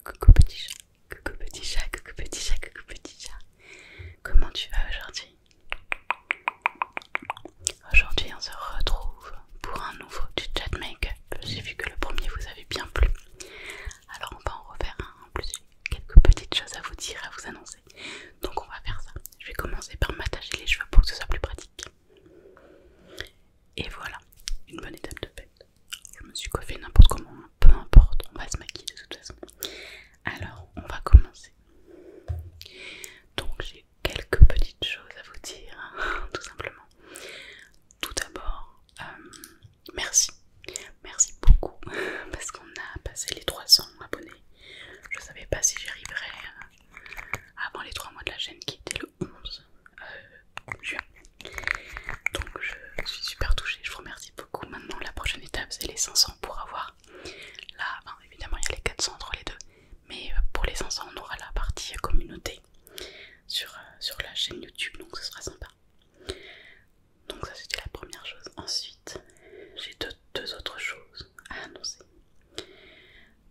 Coucou petit chat, coucou petit chat, coucou petit chat, coucou petit chat. Comment tu vas aujourd'hui? Aujourd'hui on se retrouve pour un nouveau chat make-up. J'ai vu que le premier vous avait bien plu. Alors on va en refaire un. En plus j'ai quelques petites choses à vous dire, à vous annoncer. Donc on va faire ça. Je vais commencer par m'attacher les cheveux pour que ce soit plus pratique. Et voilà, une bonne étape de fête. Je me suis coiffée n'importe comment, peu importe, on va se maquiller de toute façon. Alors, on va commencer. Donc, j'ai quelques petites choses à vous dire, tout simplement. Tout d'abord, merci. Merci beaucoup, parce qu'on a passé les 300 abonnés. Je savais pas si j'y arriverais avant les 3 mois de la chaîne qui était le 11 juin. Donc, je suis super touchée, je vous remercie beaucoup. Maintenant, la prochaine étape, c'est les 500 pour avoir là, évidemment, il y a les 400 entre les deux. Mais pour les 500 on aura la partie communauté sur la chaîne YouTube, donc ce sera sympa. Donc ça c'était la première chose. Ensuite j'ai deux autres choses à annoncer.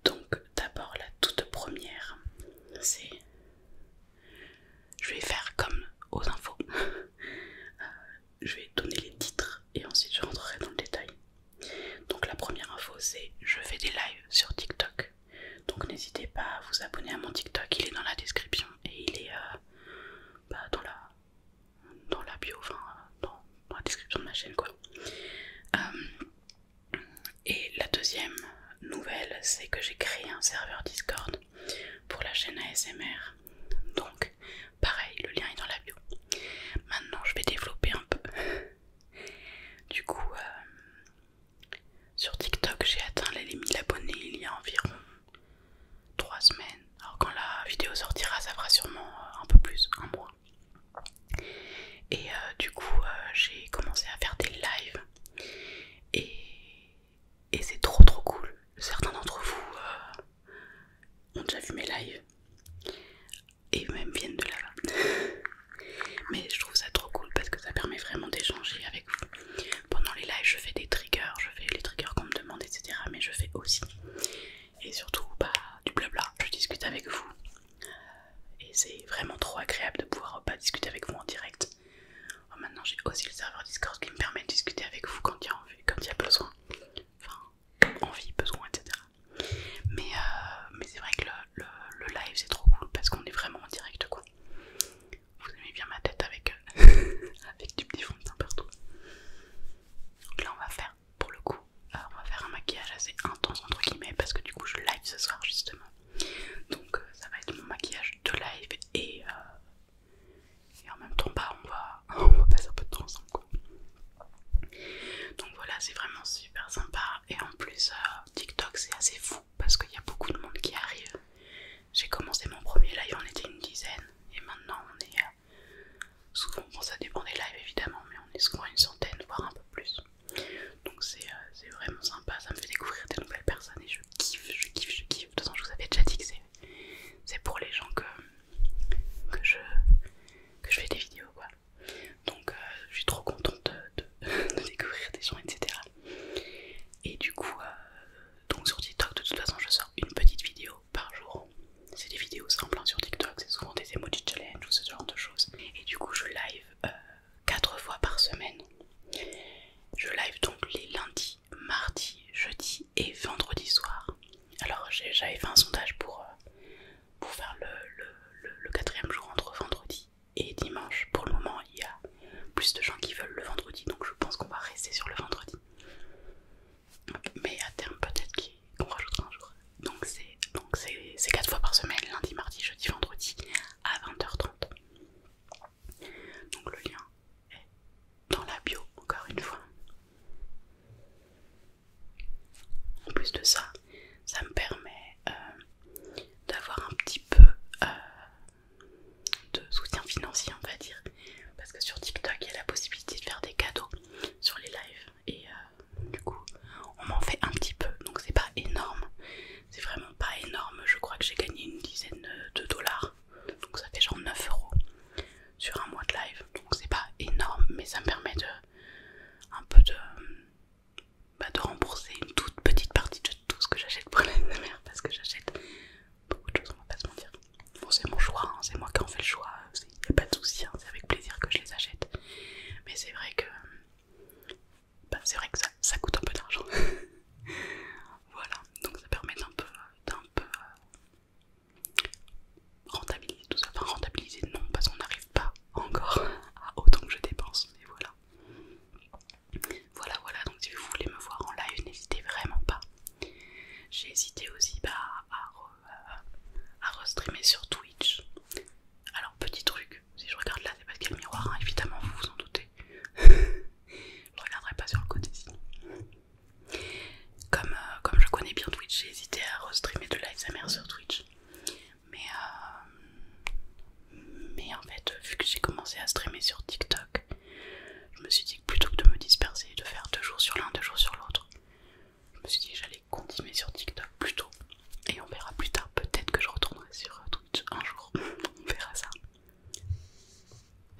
Donc d'abord la toute première, c'est je vais faire comme aux infos. Je vais donner les titres et ensuite je rentrerai dans le détail. Donc la première info c'est je fais des lives sur TikTok. Donc n'hésitez pas à vous abonner à mon TikTok, il est dans la description et il est dans la bio, enfin dans la description de ma chaîne quoi. Et la deuxième nouvelle, c'est que j'ai créé un serveur Discord pour la chaîne ASMR. Donc pareil, le lien est dans la bio. Maintenant je vais développer un peu. Du coup, sur TikTok j'ai atteint les 1000 abonnés il y a environ 3 semaines. Alors quand la vidéo sortira ça fera sûrement un peu plus, un mois. Et du coup j'ai commencé à faire des lives et c'est trop cool. Certains d'entre vous ont déjà vu mes lives et même viennent de là-bas. Mais je trouve ça trop cool parce que ça permet vraiment d'échanger avec vous. Pendant les lives je fais des triggers, je fais les triggers qu'on me demande etc. Mais je fais aussi et surtout du blabla, je discute avec vous. Et c'est vraiment trop agréable de pouvoir discuter avec vous en direct. Maintenant j'ai aussi le serveur Discord qui me permet de discuter avec vous quand il y a besoin. Enfin, envie, besoin, etc. Mais c'est vrai que le live c'est trop cool parce qu'on est vraiment en direct quoi. Vous aimez bien ma tête avec, avec du petit fond de teint partout. Donc là on va faire, pour le coup, on va faire un maquillage assez intense entre guillemets parce que du coup je live ce soir justement. Donc ça va être mon maquillage de live et en même temps on va passer un peu de temps ensemble quoi. Donc voilà, c'est vraiment super sympa et en plus TikTok c'est assez fou parce qu'il y a beaucoup de monde qui arrive. J'ai commencé mon premier live, on était une dizaine et maintenant on est souvent, bon ça dépend des lives évidemment, mais on est souvent une centaine voire un peu plus. Donc c'est vraiment sympa, ça me fait découvrir des nouvelles personnes et je kiffe. De toute façon je vous avais déjà dit que c'est pour les gens que je fais des vidéos quoi. Donc je suis trop contente de découvrir des gens etc. Et du coup donc sur TikTok de toute façon je sors une petite vidéo par jour. C'est des vidéos simples sur TikTok, c'est souvent des emoji challenge ou ce genre de choses. Et du coup je live 4 fois par semaine. Je live donc les lundis, mardis, jeudi et vendredi soir. Alors j'avais fait un sondage pour faire le 4e jour entre vendredi et dimanche. Pour le moment il y a plus de gens qui veulent le vendredi, donc je pense qu'on va rester sur le vendredi. Mais à terme peut-être qu'on rajoutera un jour. Donc c'est 4 fois par semaine, lundi, mardi, jeudi, vendredi à 20h30. Donc le lien est dans la bio encore une fois. En plus de ça, ça me permet d'avoir un petit peu de soutien financier on va dire. Parce que sur TikTok il y a la possibilité de faire des cadeaux sur les lives et du coup on m'en fait un petit peu. Donc c'est pas énorme, c'est vraiment pas énorme. Je crois que j'ai gagné une dizaine de dollars. Donc ça fait genre 9 € sur un mois de live. Donc c'est pas énorme mais ça me permet un peu de rembourser une toute petite partie de tout ce que j'achète pour l'ASMR parce que j'achète beaucoup de j'ai hésité aussi à restreamer sur Twitch. Alors petit truc, si je regarde là c'est parce qu'il y a le miroir, hein, évidemment vous vous en doutez. Je regarderai pas sur le côté sinon. Comme je connais bien Twitch, j'ai hésité à restreamer de l'ASMR sur Twitch. Mais en fait, vu que j'ai commencé à streamer sur TikTok, je me suis dit que plutôt que de me disperser et de faire 2 jours sur l'un, 2 jours sur l'autre, je me suis dit que j'allais continuer sur TikTok plutôt. Et on verra plus tard, peut-être que je retournerai sur Twitch un jour. On verra ça.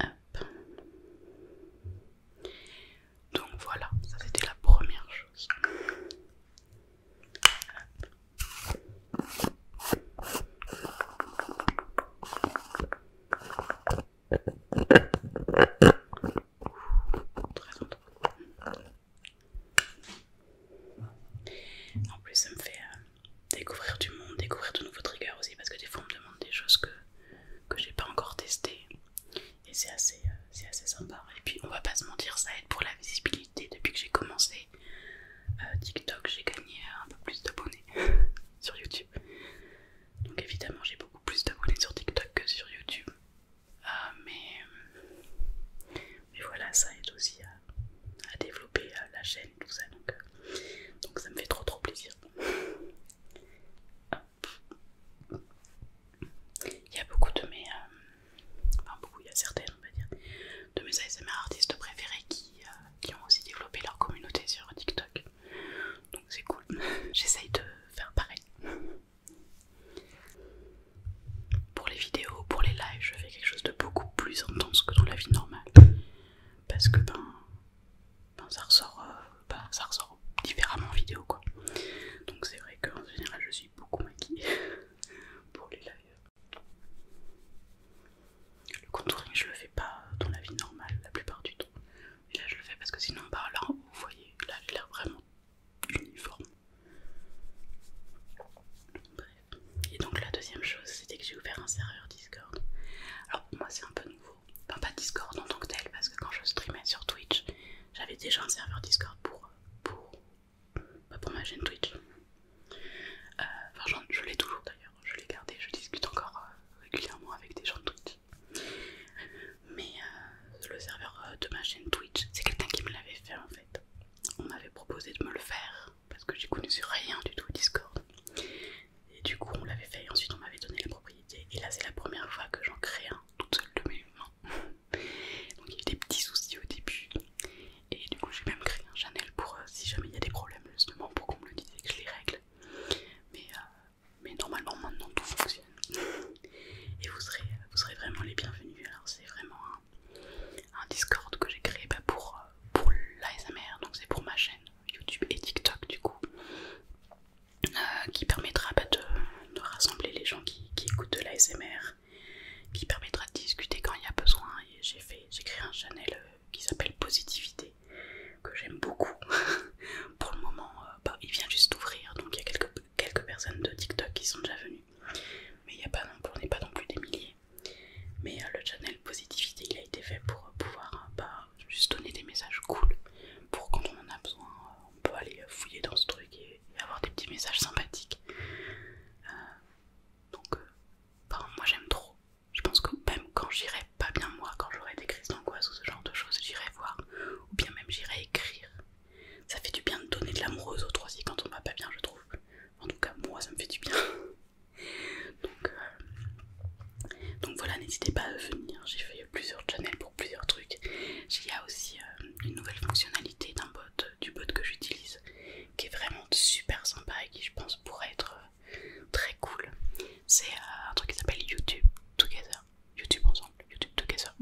Hop. Donc voilà, ça c'était la première chose. En plus ça me fait découvrir du monde, découvrir de nouveaux triggers aussi, parce que des fois on me demande des choses que j'ai pas encore testées et c'est assez sympa. Et puis on va pas se mentir, ça aide pour la visibilité. Depuis que j'ai commencé TikTok, j'ai gagné un peu plus d'abonnés sur YouTube. Donc évidemment j'ai beaucoup plus d'abonnés sur TikTok que sur YouTube. Mais voilà, ça aide aussi à développer la chaîne et tout ça. Donc ça me fait trop plaisir. Il y a beaucoup de mes... enfin beaucoup, il y a certaines on va dire, de mes ASMR artistes préférés qui ont aussi développé leur communauté sur TikTok. Donc c'est cool. J'essaye de faire pareil. Pour les vidéos, pour les lives, je fais quelque chose de beaucoup plus intense que dans la vie normale. Parce que ça ressort différemment en vidéo quoi. Donc c'est vrai qu'en général je suis beaucoup maquillée pour les lives. Le contouring je le fais pas dans la vie normale la plupart du temps. Et là je le fais parce que sinon là vous voyez, là j'ai l'air vraiment uniforme. Bref. Et donc la deuxième chose c'était que j'ai ouvert un serveur Discord. Alors pour moi c'est un peu nouveau. Enfin pas Discord en tant que tel, parce que quand je streamais sur Twitch, j'avais déjà un serveur Discord pour ma chaîne Twitch. Enfin je l'ai toujours d'ailleurs, je l'ai gardé, je discute encore régulièrement avec des gens de Twitch. Mais le serveur de ma chaîne Twitch, c'est quelqu'un qui me l'avait fait en fait. On m'avait proposé de me le faire parce que j'ai connu sur rien du tout Discord. Et du coup on l'avait fait et ensuite on m'avait donné la propriété. Et là c'est la première fois que j'en crée un toute seule de mes mains. Donc il y a eu des petits soucis au début. Et du coup j'ai même créé un channel pour si jamais il y a des problèmes justement pour qu'on me le dise et que je les règle. Mais normalement maintenant tout fonctionne. Et vous serez vraiment les bienvenus. Alors c'est vraiment un Discord que j'ai créé pour l'ASMR. Donc c'est pour ma chaîne YouTube et TikTok du coup. Qui permettra de rassembler les gens qui écoutent de l'ASMR. Qui permettra de discuter quand il y a besoin. Et j'ai créé un channel qui s'appelle Positivité, que j'aime beaucoup. Pour le moment, il vient juste d'ouvrir, donc il y a quelques personnes de TikTok qui sont déjà venues. Mais on n'est pas non plus des milliers. Mais le channel Positivité, il a été fait pour pouvoir juste donner des messages cool. Pour quand on en a besoin, on peut aller fouiller dans ce truc et avoir des petits messages sympathiques. Donc, moi j'aime trop. Je pense que même quand j'irai pas bien moi, quand j'aurai des crises d'angoisse ou ce genre de choses, j'irai voir. Ou bien même j'irai écrire. Ça fait du bien de donner de l'amour aux autres aussi quand on va pas bien, je trouve. En tout cas, moi ça me fait du bien. Donc voilà, n'hésitez pas à venir. J'ai fait plusieurs channels pour plusieurs trucs. Il y a aussi une nouvelle fonctionnalité du bot que j'utilise, qui est vraiment super sympa et qui je pense pourrait être très cool. C'est un truc qui s'appelle YouTube Together. YouTube ensemble, YouTube Together.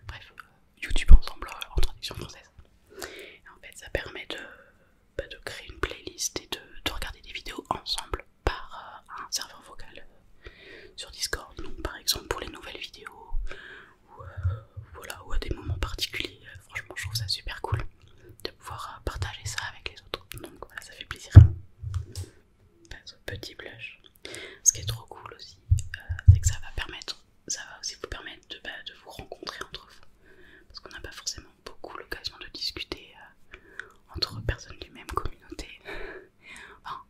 Bref, YouTube ensemble en traduction française. Et en fait ça permet de créer une playlist et de regarder des vidéos ensemble par un serveur vocal sur Discord. Donc par exemple pour les nouvelles vidéos ou à des moments particuliers. Franchement je trouve ça super cool de pouvoir partager ça avec les autres. Donc voilà, ça fait plaisir. Petit blush. Ce qui est trop cool aussi, c'est que ça va aussi vous permettre de vous rencontrer entre vous. Parce qu'on n'a pas forcément beaucoup l'occasion de discuter entre personnes du même communauté. Enfin,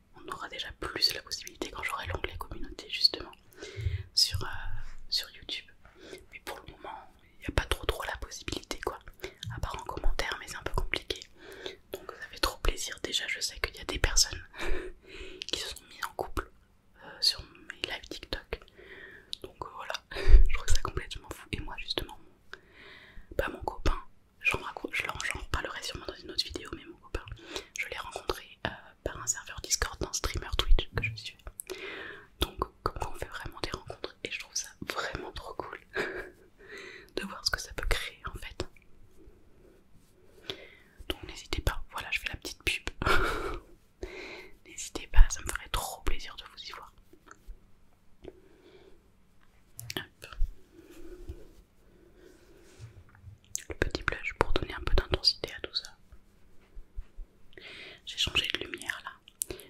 n'hésitez pas, ça me ferait trop plaisir de vous y voir. Hop. Le petit blush pour donner un peu d'intensité à tout ça. J'ai changé de lumière là.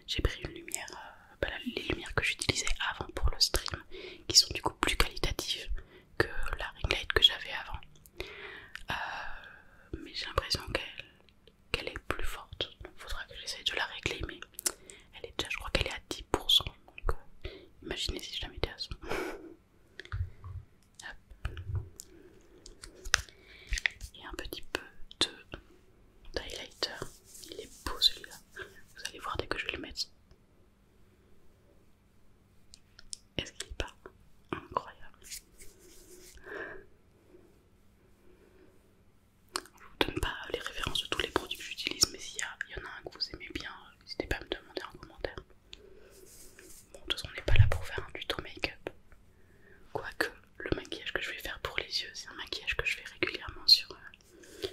J'ai pris une lumière, les lumières que j'utilisais avant pour le stream, qui sont du coup plus qualitatives que la ring light que j'avais avant. Mais j'ai l'impression qu'elle est plus forte. Donc faudra que j'essaye de la régler, mais elle est déjà, je crois qu'elle est à 10%. Donc imaginez si je la mettais à son. Et un petit peu de highlighter. Il est beau celui-là. Vous allez voir dès que je vais le mettre. Est-ce qu'il est pas incroyable? Je vous donne pas les références de tous les produits que j'utilise, mais s'il y en a un que vous aimez bien, n'hésitez pas à me demander en commentaire. Bon, de toute façon on n'est pas là pour faire un tuto make-up. Quoique, le maquillage que je vais faire pour les yeux, c'est un maquillage que je fais régulièrement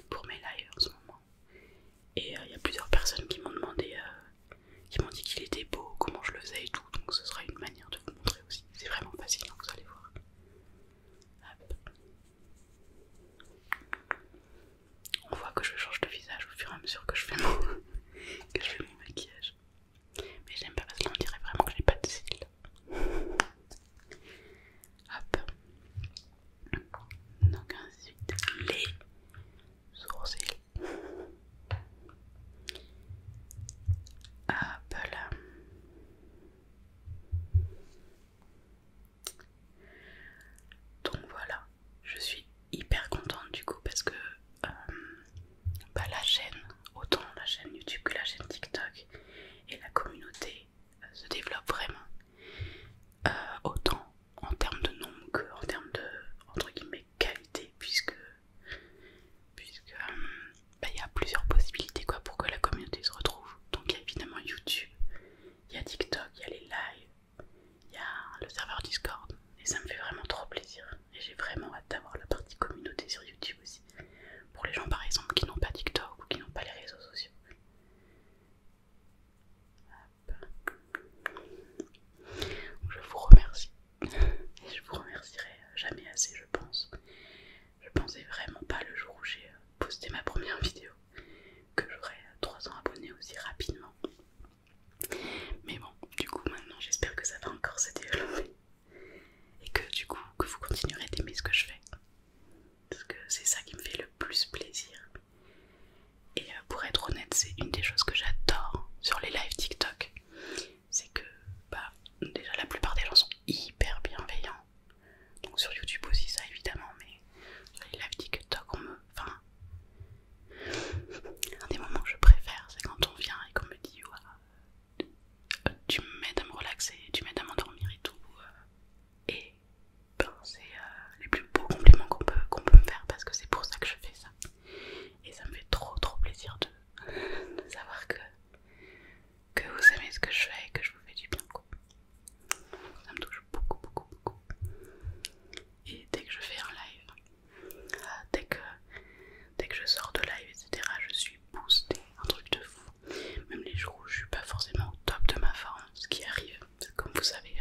pour mes lives en ce moment. Et il y a plusieurs personnes qui m'ont demandé, qui m'ont dit qu'il était beau, comment je le faisais et tout. Donc ce sera une manière de vous montrer aussi. C'est vraiment facile, hein, vous allez voir. Hop. On voit que je change de visage au fur et à mesure que je fais mon maquillage. Mais j'aime pas parce qu'on dirait vraiment que j'ai pas de cils. Hop. Donc ensuite les sourcils. Hop là. Donc voilà, je suis hyper contente du coup parce que la chaîne, autant la chaîne YouTube que la chaîne TikTok et la communauté se développent vraiment. Autant en termes de nombre que en termes de, entre guillemets, qualité, puisque il y a plusieurs possibilités quoi, pour que la communauté se retrouve. Donc il y a évidemment YouTube, il y a TikTok, il y a les lives, il y a le serveur Discord, et ça me fait vraiment trop plaisir. Et j'ai vraiment hâte d'avoir la partie communauté sur YouTube aussi, pour les gens par exemple qui n'ont pas TikTok ou qui n'ont pas les réseaux sociaux. Je vous remercie. Et je vous remercierai jamais assez, je pense. Je pensais vraiment pas le jour où j'ai posté ma première vidéo que j'aurais 300 abonnés aussi rapidement. Mais bon, du coup maintenant j'espère que ça va encore se développer. Et que du coup que vous continuerez d'aimer ce que je fais. Parce que c'est ça qui me fait le plus plaisir. Et pour être honnête, c'est une des choses que j'adore sur les lives TikTok. C'est que déjà la plupart des gens sont hyper bienveillants. Donc sur YouTube aussi ça évidemment, mais sur les lives TikTok un des moments que je préfère, c'est quand on vient et qu'on me dit tu m'aides à me relaxer, tu m'aides à m'endormir et tout. Et c'est les plus beaux compliments qu'on peut me faire, parce que c'est pour ça que je fais ça. Et ça me fait trop plaisir de savoir que vous aimez ce que je fais et que je vous fais du bien quoi. Ça me touche beaucoup. Et dès que je fais un live, dès que je sors de live, etc., je suis boostée, un truc de fou. Même les jours où je suis pas forcément au top de ma forme, ce qui arrive, comme vous savez,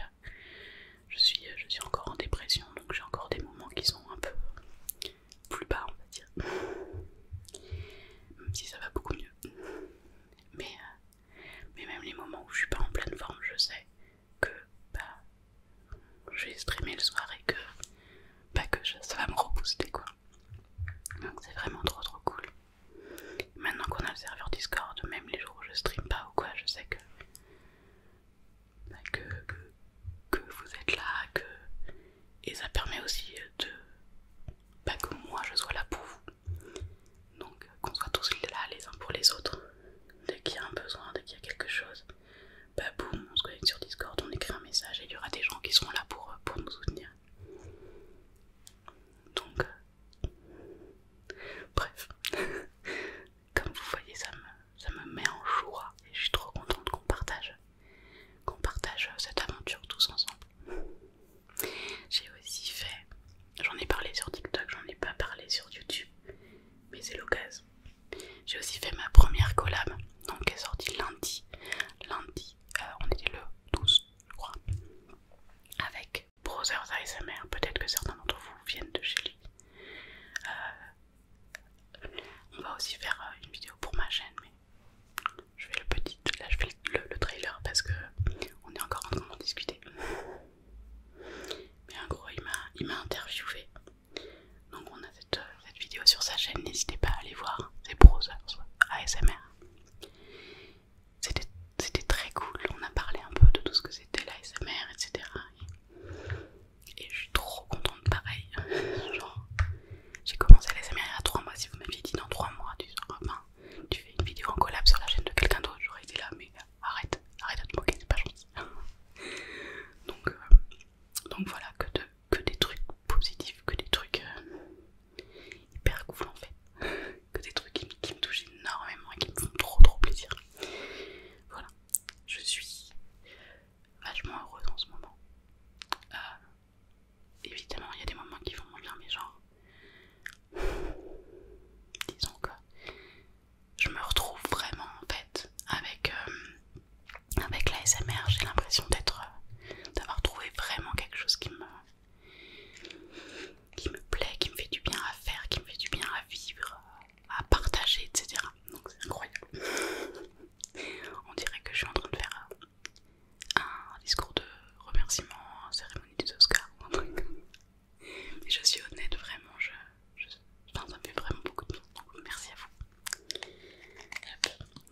je suis encore en dépression, donc j'ai encore des moments qui sont un peu plus bas, on va dire. Même si ça va beaucoup mieux. Mais même les moments où je suis pas en pleine forme, je sais que je vais streamer le soir et que ça va me rebooster quoi. Donc c'est vraiment trop cool. Maintenant qu'on a le serveur Discord, même les jours où je stream pas ou quoi, je sais que ASMR, j'ai l'impression d'avoir trouvé vraiment quelque chose qui me plaît, qui me fait du bien à faire, qui me fait du bien à vivre, à partager, etc. Donc c'est incroyable. On dirait que je suis en train de faire un discours de remerciement en cérémonie des Oscars ou un truc comme ça. Mais je suis honnête, vraiment, enfin, ça me fait vraiment beaucoup de bien. Donc merci à vous.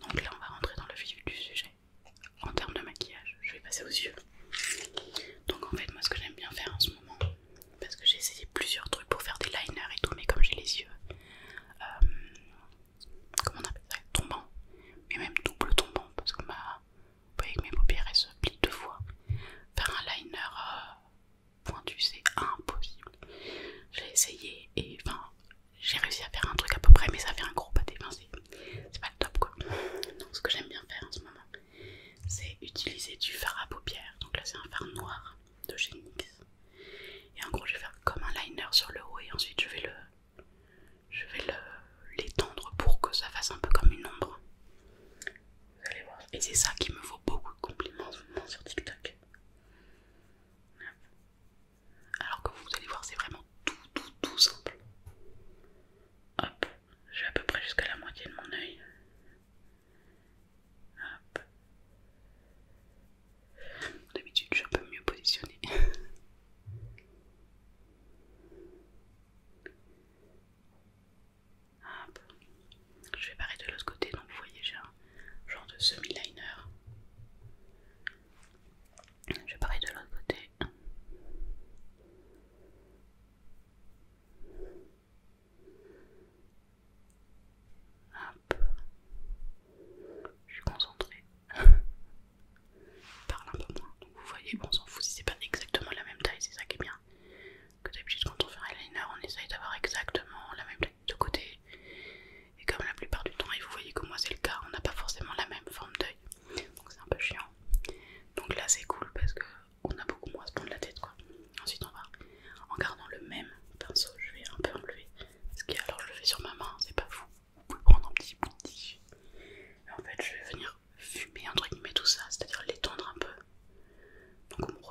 Donc là on va rentrer dans le vif du sujet. En termes de maquillage, je vais passer aux yeux. Donc en fait moi ce que j'aime bien faire en ce moment, parce que j'ai essayé plusieurs trucs pour faire des liners et tout, mais comme j'ai les yeux comment on appelle ça, tombants, mais même double tombant, parce que vous voyez que mes paupières elles se plient 2 fois. Faire un liner pointu c'est impossible. J'ai essayé et enfin j'ai réussi à faire un truc à peu près, mais ça fait un gros pâté, enfin, c'est pas le top quoi. Donc ce que j'aime bien faire en ce moment, c'est utiliser du fard à paupières. Donc là c'est un fard noir de chez NYX. Et en gros je vais faire comme un liner sur le haut et ensuite je vais l'étendre pour que ça fasse un peu comme une ombre. Vous allez voir. Et c'est ça qui me vaut beaucoup de compliments en ce moment sur TikTok. Alors que vous allez voir c'est vraiment tout simple. Hop, je vais à peu près jusqu'à la moitié de mon œil. Hop. D'habitude je suis un peu mieux positionnée. Hop. Je vais pareil de l'autre côté, donc vous voyez j'ai un genre de semi-liner. Je vais pareil de l'autre côté. Hop. Je suis concentrée. Je parle un peu moins, donc vous voyez, bon on s'en fout si c'est pas exactement la même taille, c'est ça qui est bien. Que d'habitude quand on fait un liner on essaye d'avoir exactement la même taille de côté. Et comme la plupart du temps, et vous voyez que moi c'est le cas, on n'a pas forcément la même forme d'œil. Donc c'est un peu chiant. Donc là c'est cool parce que on a beaucoup moins à se prendre la tête quoi. Ensuite on va, en gardant le même pinceau, je vais un peu enlever. Parce que alors je le fais sur ma main, c'est pas fou. Vous pouvez prendre un petit bout de tige. Et en fait je vais venir fumer entre guillemets tout ça, c'est-à-dire l'étendre un peu. Donc on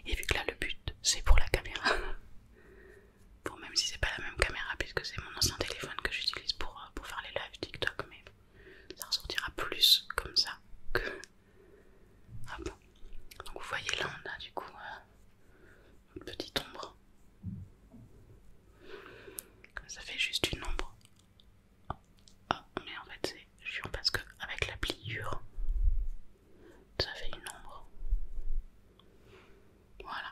Et vu que là le but c'est pour la caméra, bon même si c'est pas la même caméra puisque c'est mon ancien téléphone que j'utilise pour faire les lives TikTok, mais ça ressortira plus comme ça que... Hop. Donc vous voyez là on a du coup une petite ombre. Ça fait juste une ombre. Ah, mais en fait c'est chiant parce que avec la pliure ça fait une ombre. Voilà.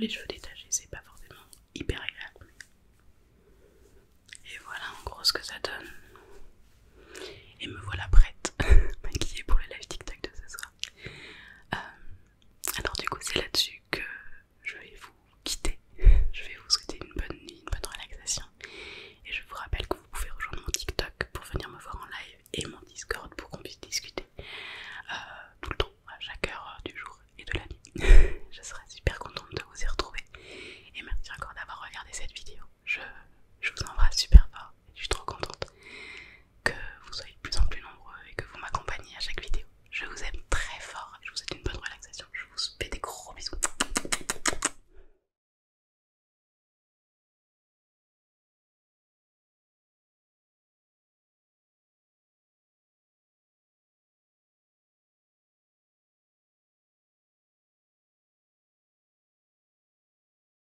les cheveux détachés, c'est pas forcément hyper agréable. Et voilà en gros ce que ça donne. Et me voilà prête, maquillée pour le live TikTok de ce soir. Alors du coup c'est là-dessus